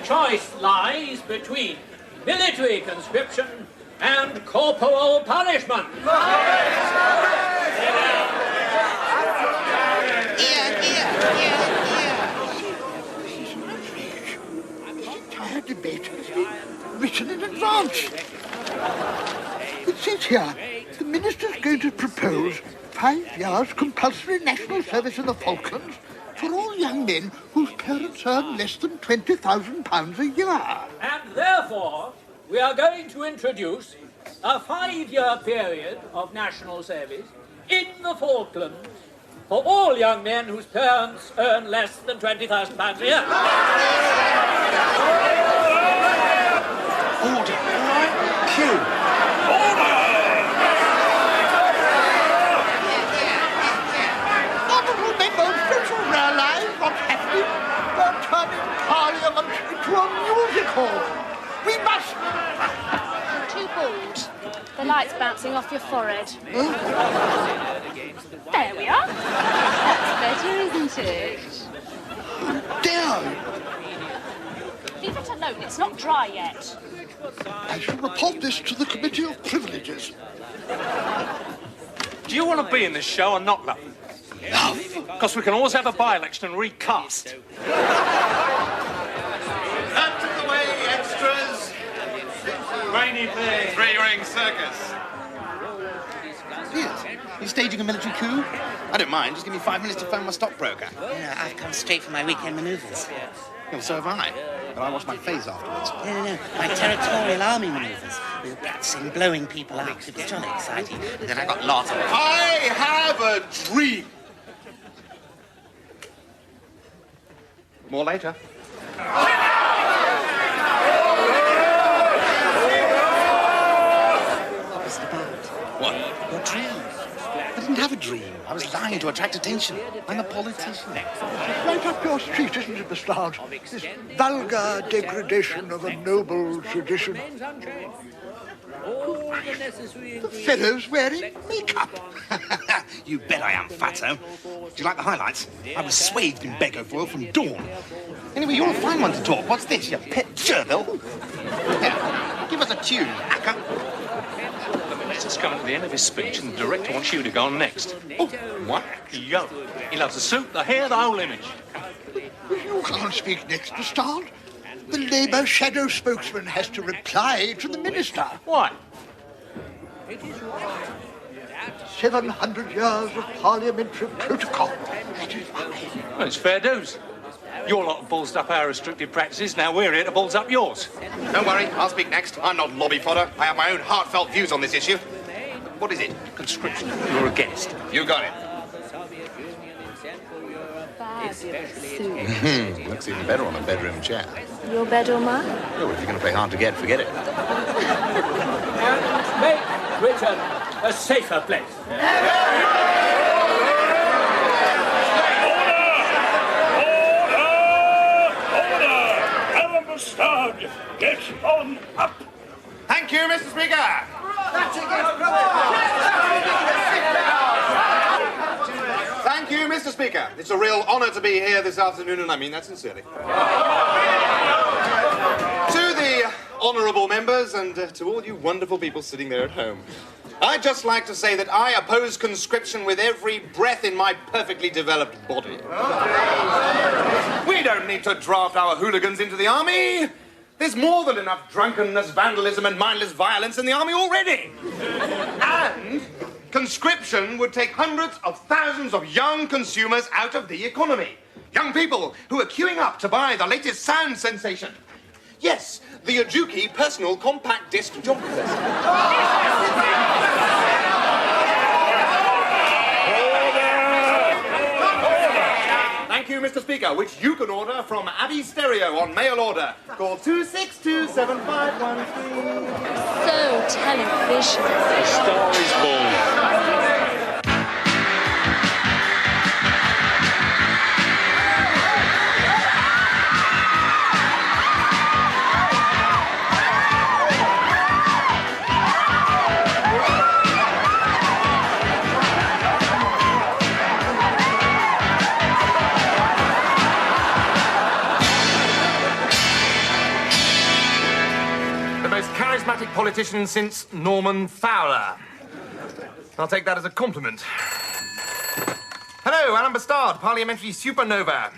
choice lies between military conscription and corporal punishment. Entire debate has been written in advance. It says here, the minister's going to propose 5 years compulsory national service in the Falklands for all young men whose parents earn less than £20,000 a year. And therefore, we are going to introduce a 5-year period of national service in the Falklands for all young men whose parents earn less than £20,000 a year. Order. Cue. Honourable members, don't you realise what's happening? We're turning Parliament into a music hall. We must... Too bald. The light's bouncing off your forehead. There we are. That's better, isn't it? Dare you? Leave it alone. It's not dry yet. I shall report this to the Committee of Privileges. Do you want to be in this show or not, love? Love? Because we can always have a by-election and recast. Out of the way, extras! Rainy play. Three-ring circus. Piers, you staging a military coup? I don't mind. Just give me 5 minutes to phone my stockbroker. Yeah, I've come straight from my weekend manoeuvres. Well, so have I. But I wash my face afterwards. No. My territorial army manoeuvres. We were practicing blowing people up. It was jolly exciting. And then I got lost. I have a dream. More later. What was it about? What? Your dream. I didn't have a dream. I was lying to attract attention. I'm a politician. Right up your street, isn't it, Mr. Hart? This vulgar degradation of a noble tradition. The fellow's wearing makeup. You bet I am, fatso. Do you like the highlights? I was swathed in Begofoil from dawn. Anyway, you're a fine one to talk. What's this, you pet gerbil? Here, give us a tune, hacker. The minister's coming to the end of his speech and the director wants you to go on next. Oh, what? Yo. He loves the suit, the hair, the whole image. You can't speak next, Mr. Hart. The Labour shadow spokesman has to reply to the minister. Why? 700 years of parliamentary protocol. That is why. Well, it's fair dues. Your lot have ballsed up our restricted practices, now we're here to balls up yours. Don't worry, I'll speak next. I'm not lobby fodder. I have my own heartfelt views on this issue. What is it? Conscription. You're a guest. You got it. Looks even better on a bedroom chair. Your bed or mine? Oh, if you're going to play hard to get, forget it. And make Britain a safer place. Bastard, get on up! Thank you, Mr. Speaker. Thank you, Mr. Speaker. It's a real honour to be here this afternoon, and I mean that sincerely. To the honourable members and to all you wonderful people sitting there at home, I'd just like to say that I oppose conscription with every breath in my perfectly developed body. We don't need to draft our hooligans into the army. There's more than enough drunkenness, vandalism, and mindless violence in the army already. And conscription would take hundreds of thousands of young consumers out of the economy. Young people who are queuing up to buy the latest sound sensation. Yes, the Ajuki personal compact disc jonkers. Thank you, Mr. Speaker, which you can order from Abbey Stereo on mail order. Call 2627513. So television. The star is born. charismatic politician since Norman Fowler. I'll take that as a compliment. Hello, Alan Bastard, parliamentary supernova.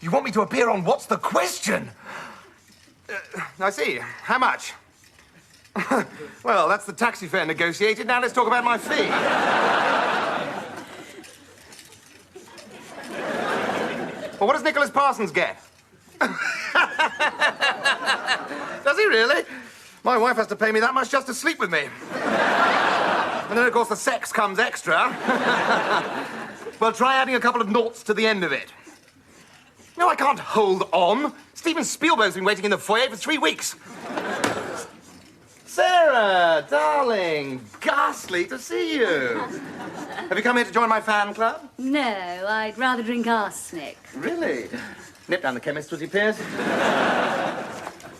You want me to appear on What's the Question? I see. How much? Well, that's the taxi fare negotiated. Now let's talk about my fee. Well, what does Nicholas Parsons get? Does he really? My wife has to pay me that much just to sleep with me. And then, of course, the sex comes extra. Well, try adding a couple of noughts to the end of it. No, I can't hold on. Steven Spielberg's been waiting in the foyer for 3 weeks. Sarah, darling, ghastly to see you. Have you come here to join my fan club? No, I'd rather drink arsenic. Really? Nip down the chemist, was he, Piers?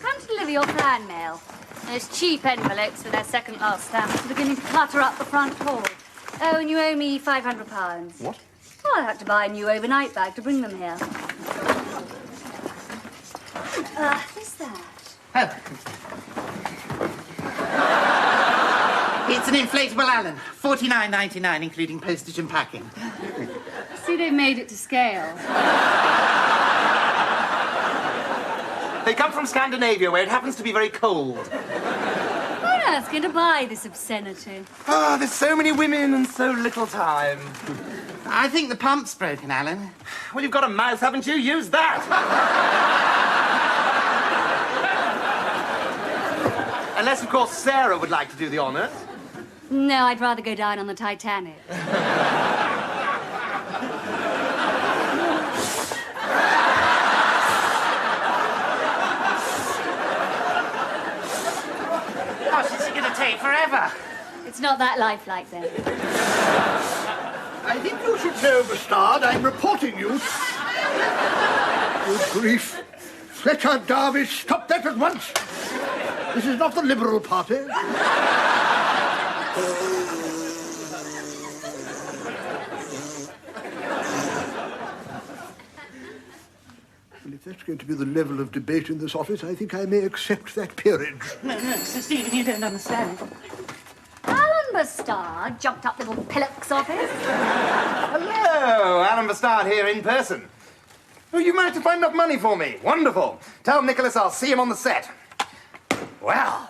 Come to deliver your fan mail. Those cheap envelopes with their second-class stamps are beginning to clutter up the front hall. Oh, and you owe me £500. What? Well, I'll have to buy a new overnight bag to bring them here. What's that? Oh. It's an inflatable Alan. $49.99, including postage and packing. See, they've made it to scale. They come from Scandinavia, where it happens to be very cold. Who on earth's going to buy this obscenity? Ah, there's so many women and so little time. I think the pump's broken, Alan. Well, you've got a mouth, haven't you? Use that. Unless, of course, Sarah would like to do the honours. No, I'd rather go down on the Titanic. Gosh, this is going to take forever. It's not that lifelike, then. I think you should know, Bastard, I'm reporting you. Good grief. Fletcher-Dervish, stop that at once. This is not the Liberal Party. Well, if that's going to be the level of debate in this office, I think I may accept that peerage. No, Sir Stephen, you don't understand. Alan Bastard jumped up little Pillock's office. Hello, Alan Bastard here in person. Oh, you managed to find enough money for me. Wonderful. Tell Nicholas I'll see him on the set. Well,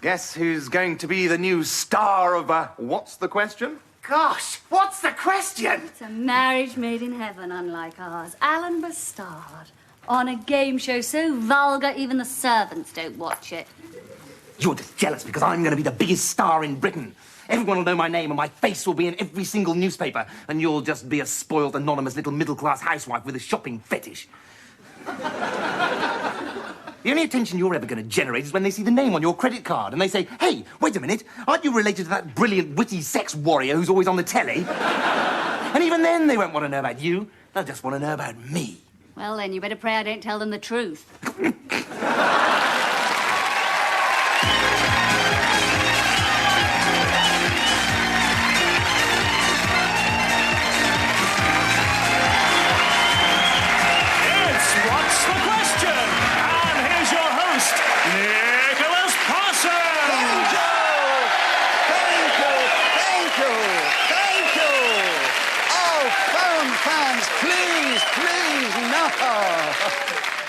guess who's going to be the new star of What's the Question? Gosh, what's the question? It's a marriage made in heaven, unlike ours. Alan Bastard on a game show so vulgar even the servants don't watch it. You're just jealous because I'm going to be the biggest star in Britain. Everyone will know my name and my face will be in every single newspaper, and you'll just be a spoiled, anonymous little middle-class housewife with a shopping fetish. The only attention you're ever going to generate is when they see the name on your credit card and they say, hey, wait a minute, aren't you related to that brilliant, witty sex warrior who's always on the telly? And even then they won't want to know about you. They'll just want to know about me. Well, then, you better pray I don't tell them the truth.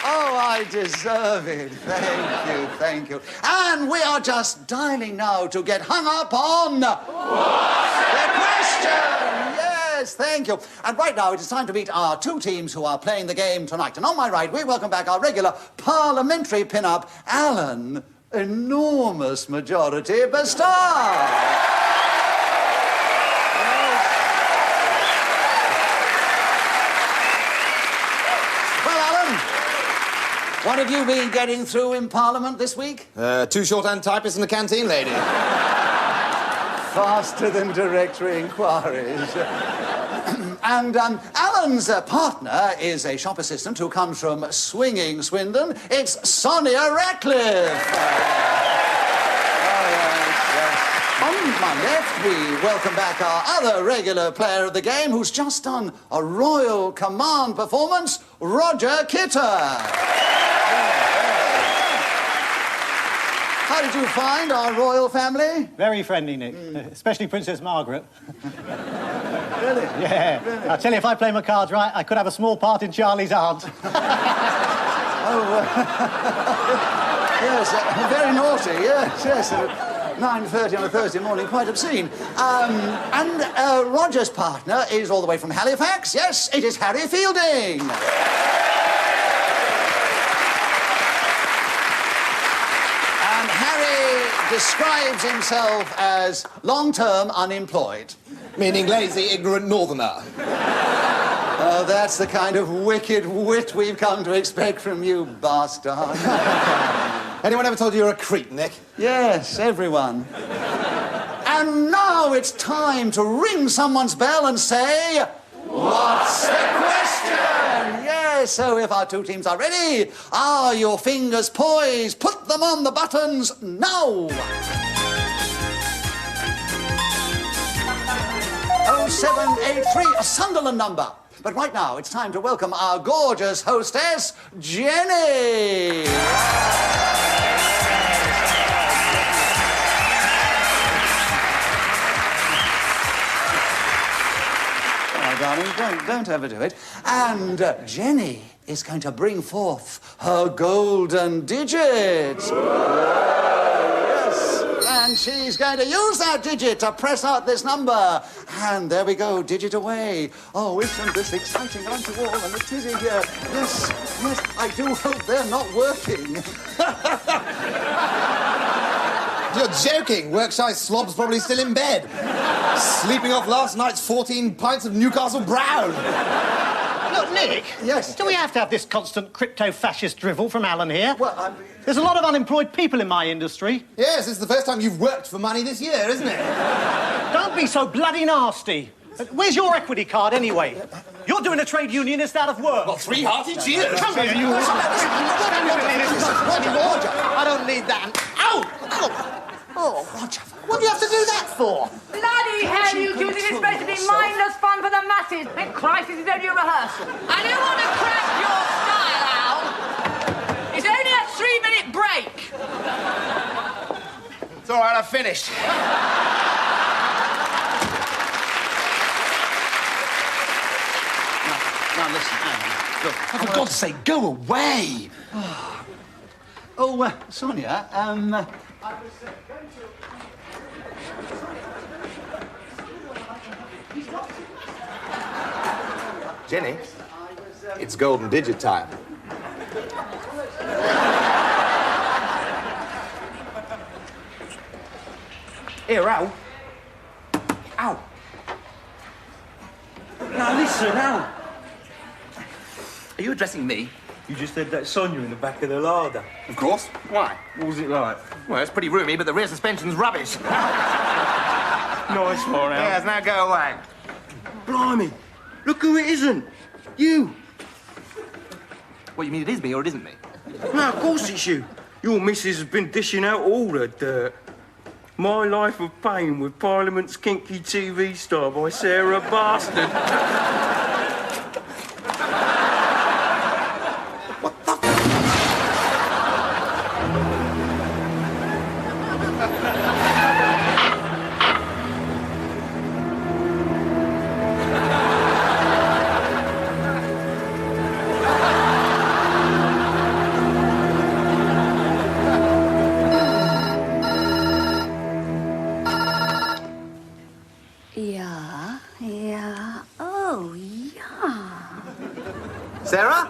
Oh, I deserve it. Thank you. And we are just dialing now to get hung up on... the question! Yes, thank you. And right now it is time to meet our two teams who are playing the game tonight. And on my right, we welcome back our regular parliamentary pin-up, Alan, enormous majority Bastard. What have you been getting through in Parliament this week? 2 shorthand typists in the canteen, lady. Faster than directory inquiries. And Alan's partner is a shop assistant who comes from swinging Swindon. It's Sonia Ratcliffe. On my left, we welcome back our other regular player of the game who's just done a Royal Command performance, Roger Kitter. How did you find our royal family? Very friendly, Nick. Especially Princess Margaret. Really? Yeah. Really? I tell you, if I play my cards right, I could have a small part in Charlie's aunt. Yes, very naughty, yes. 9:30 on a Thursday morning, quite obscene. And Roger's partner is all the way from Halifax. Yes, it is Harry Fielding. And Harry describes himself as long-term unemployed. Meaning lazy, ignorant northerner. Oh, that's the kind of wicked wit we've come to expect from you, bastard. Anyone ever told you you're a creep, Nick? Yes, everyone. And now it's time to ring someone's bell and say, what's the question? Yes, so if our two teams are ready, are your fingers poised? Put them on the buttons now. 0783, a Sunderland number. But right now, it's time to welcome our gorgeous hostess, Jenny. Oh, darling, don't overdo it. And Jenny is going to bring forth her golden digits. And she's going to use that digit to press out this number. And there we go, digit away. Oh, isn't this exciting, aren't you all? And the tizzy here. Yes, I do hope they're not working. You're joking. Workshy Slob's probably still in bed. Sleeping off last night's 14 pints of Newcastle Brown. Look, Nick. Yes. Do we have to have this constant crypto-fascist drivel from Alan here? Well, There's a lot of unemployed people in my industry. Yes, it's the first time you've worked for money this year, isn't it? Don't be so bloody nasty. Where's your equity card, anyway? You're doing a trade unionist out of work. Well, 3 hearty cheers. Come here, you... I don't need that. Ow! Oh, Roger, what do you have to do that for? Bloody hell, you two! This is supposed to be mindless fun for the masses. And Christ, this is only a rehearsal. I don't want to crack your style, Al. It's only a 3-minute break. It's all right, I've finished. now listen, Alan. Look, For God's sake, go away. Oh, Sonia, Jenny, it's golden digit time. Here, Al. Al. Now, listen, Al. Are you addressing me? You just had that Sonia in the back of the larder. Of course. Why? What was it like? Well, it's pretty roomy, but the rear suspension's rubbish. Nice one, Al. Yes, now go away. Blimey. Look who it isn't. You. What, you mean it is me or it isn't me? No, of course it's you. Your missus has been dishing out all the dirt. My Life of Pain with Parliament's Kinky TV star by Sarah Bastard. Yeah. Oh, yeah. Sarah?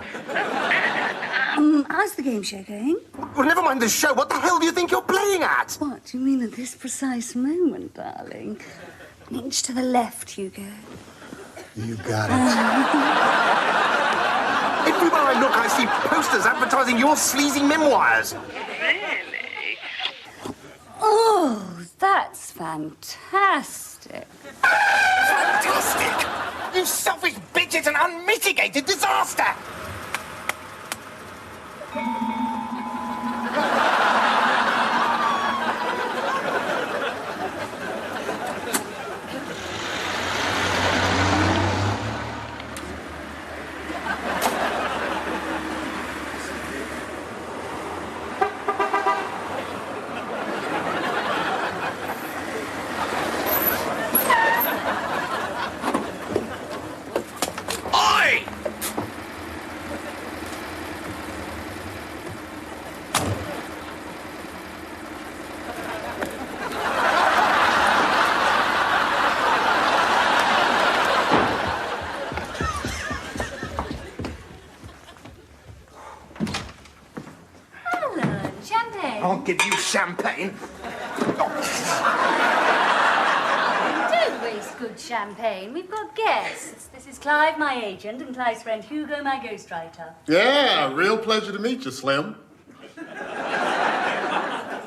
How's the game show going? Well, never mind the show. What the hell do you think you're playing at? What do you mean at this precise moment, darling? An inch to the left, Hugo. You got it. Everywhere I look, I see posters advertising your sleazy memoirs. Really? Oh, that's fantastic. Fantastic! You selfish bitch, it's an unmitigated disaster! champagne? I'll give you champagne. Don't waste good champagne. We've got guests. This is Clive, my agent, and Clive's friend Hugo, my ghostwriter. Yeah, real pleasure to meet you, Slim.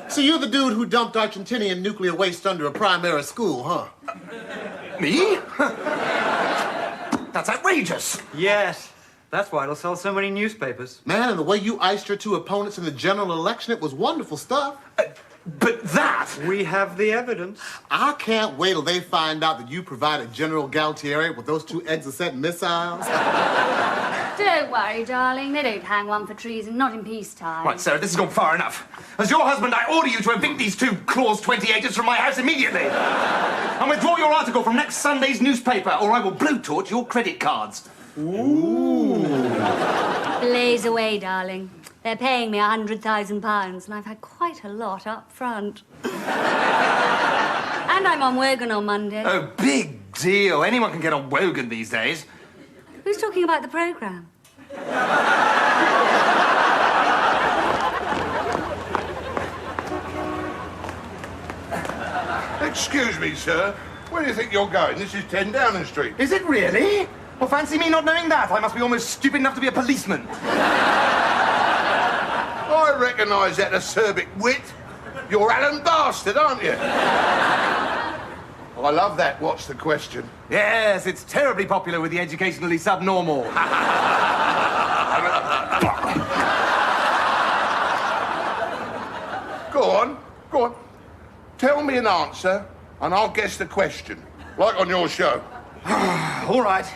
So you're the dude who dumped Argentinian nuclear waste under a primary school, huh? Me? That's outrageous. Yes. That's why it'll sell so many newspapers. Man, and the way you iced your two opponents in the general election, it was wonderful stuff. But that... We have the evidence. I can't wait till they find out that you provided General Galtieri with those two Exocet missiles. Don't worry, darling. They don't hang one for treason, not in peacetime. Right, Sarah, this has gone far enough. As your husband, I order you to evict these two Clause 20 agents from my house immediately. And withdraw your article from next Sunday's newspaper, or I will blowtorch your credit cards. Ooh. Blaze away, darling. They're paying me £100,000, and I've had quite a lot up front. And I'm on Wogan on Monday. Oh, big deal. Anyone can get on Wogan these days. Who's talking about the programme? Excuse me, sir. Where do you think you're going? This is 10 Downing Street. Is it really? Well, fancy me not knowing that. I must be almost stupid enough to be a policeman. I recognise that acerbic wit. You're Alan Bastard, aren't you? I love that. What's the question? Yes, it's terribly popular with the educationally subnormal. Go on. Tell me an answer, and I'll guess the question. Like on your show. All right.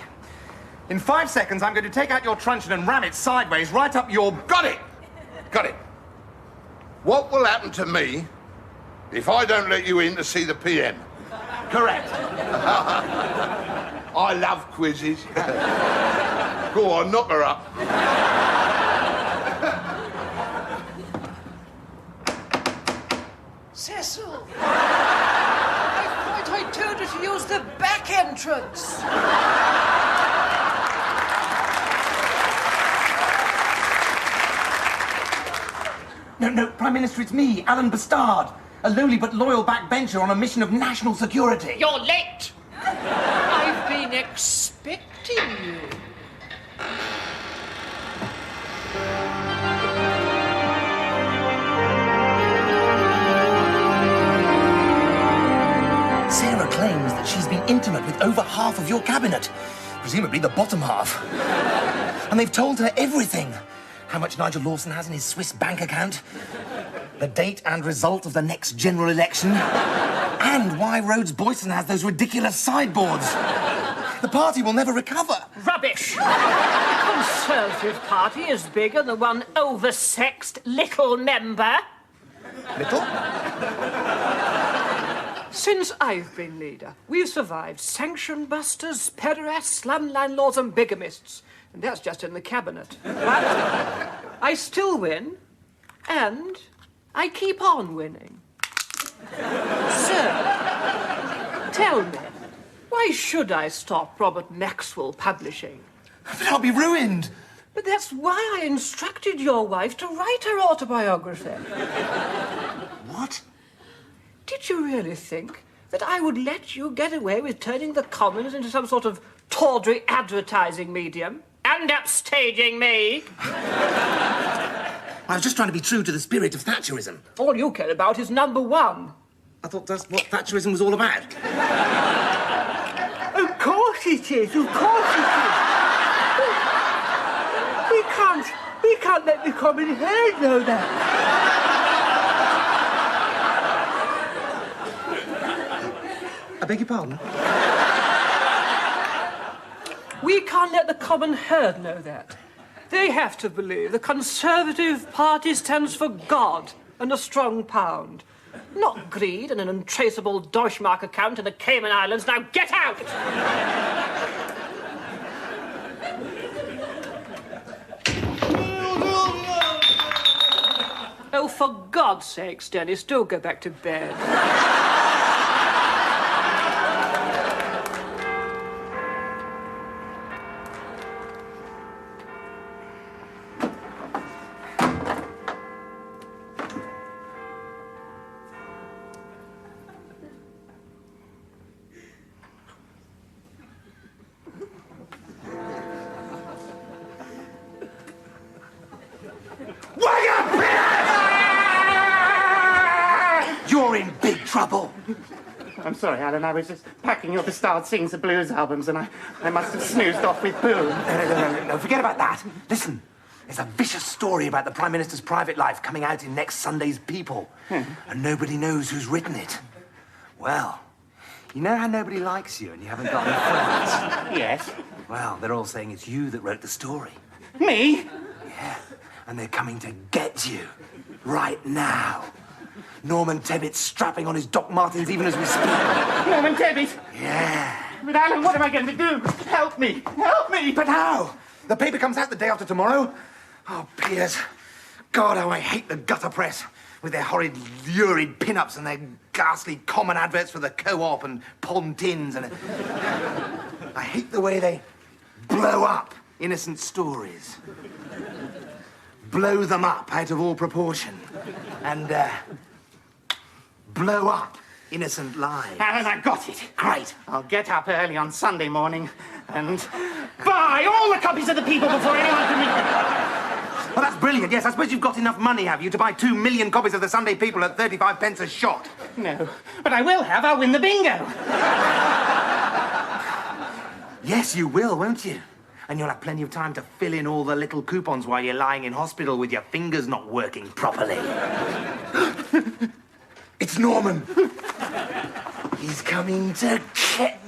In 5 seconds, I'm going to take out your truncheon and ram it sideways right up your... Got it! What will happen to me if I don't let you in to see the PM? Correct. I love quizzes. Go on, knock her up. Cecil! I thought I told her to use the back entrance. No, Prime Minister, it's me, Alan Bastard. A lowly but loyal backbencher on a mission of national security. You're late. I've been expecting you. Sarah claims that she's been intimate with over half of your cabinet, presumably the bottom half. And they've told her everything. How much Nigel Lawson has in his Swiss bank account, the date and result of the next general election, and why Rhodes Boyson has those ridiculous sideboards. The party will never recover. Rubbish! The Conservative Party is bigger than one oversexed little member. Little? Since I've been leader, we've survived sanction busters, pederasts, slum landlords and bigamists. And that's just in the cabinet. But I still win, and I keep on winning. So, tell me, why should I stop Robert Maxwell publishing? But I'll be ruined. But that's why I instructed your wife to write her autobiography. What? Did you really think that I would let you get away with turning the Commons into some sort of tawdry advertising medium? And upstaging me. I was just trying to be true to the spirit of Thatcherism. All you care about is number one. I thought that's what Thatcherism was all about. Of course it is, of course it is. We can't let the common herd know that. I beg your pardon? We can't let the common herd know that. They have to believe the Conservative Party stands for God and a strong pound. Not greed and an untraceable Deutschmark account in the Cayman Islands. Now get out! Oh, for God's sakes, Dennis, do go back to bed. Wake up, Piers! You're in big trouble. I'm sorry, Alan. I was just packing up the Start Sings the Blues albums and I must have snoozed off with Boone. No, forget about that. Listen, there's a vicious story about the Prime Minister's private life coming out in next Sunday's People. And nobody knows who's written it. Well, you know how nobody likes you and you haven't got any friends? Yes. Well, they're all saying it's you that wrote the story. Me? Yeah, and they're coming to get you. Right now. Norman Tebbett's strapping on his Doc Martens even as we speak. Norman Tebbit? Yeah. But Alan, what am I going to do? Help me! Help me! But how? The paper comes out the day after tomorrow. Oh, Piers. God, how I hate the gutter press. With their horrid, lurid pin-ups and their ghastly common adverts for the Co-op and Pontins and... I hate the way they blow up innocent stories. Blow them up out of all proportion. And, blow up innocent lives. Alan, I got it. Great. I'll get up early on Sunday morning and buy all the copies of the People before anyone can read them. Well, that's brilliant. Yes, I suppose you've got enough money, have you, to buy 2 million copies of the Sunday People at 35 pence a shot? No, but I will have. I'll win the bingo. Yes, you will, won't you? And you'll have plenty of time to fill in all the little coupons while you're lying in hospital with your fingers not working properly. It's Norman. He's coming to get...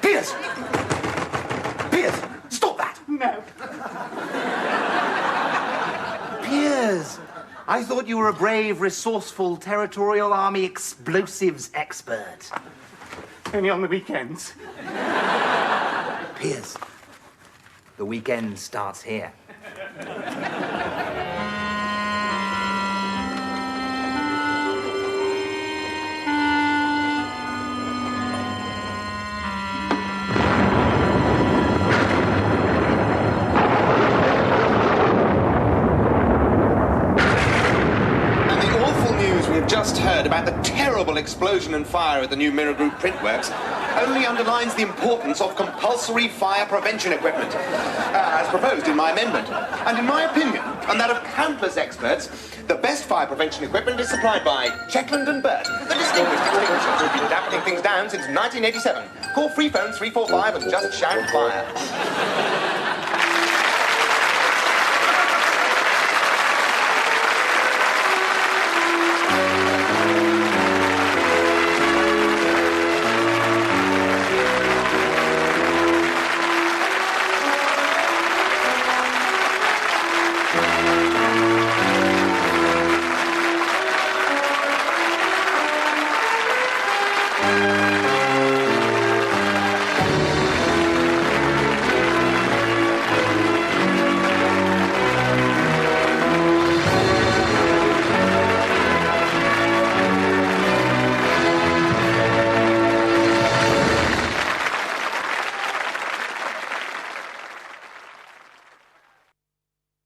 Piers! Piers, stop that! No. Piers, I thought you were a brave, resourceful Territorial Army explosives expert. Only on the weekends. Piers, the weekend starts here. Just heard about the terrible explosion and fire at the new Mirror Group printworks only underlines the importance of compulsory fire prevention equipment, as proposed in my amendment. And in my opinion, and that of countless experts, the best fire prevention equipment is supplied by Shetland and Burt, the distinguished extinguishers who've been dampening things down since 1987. Call free phone 345 and just shout fire.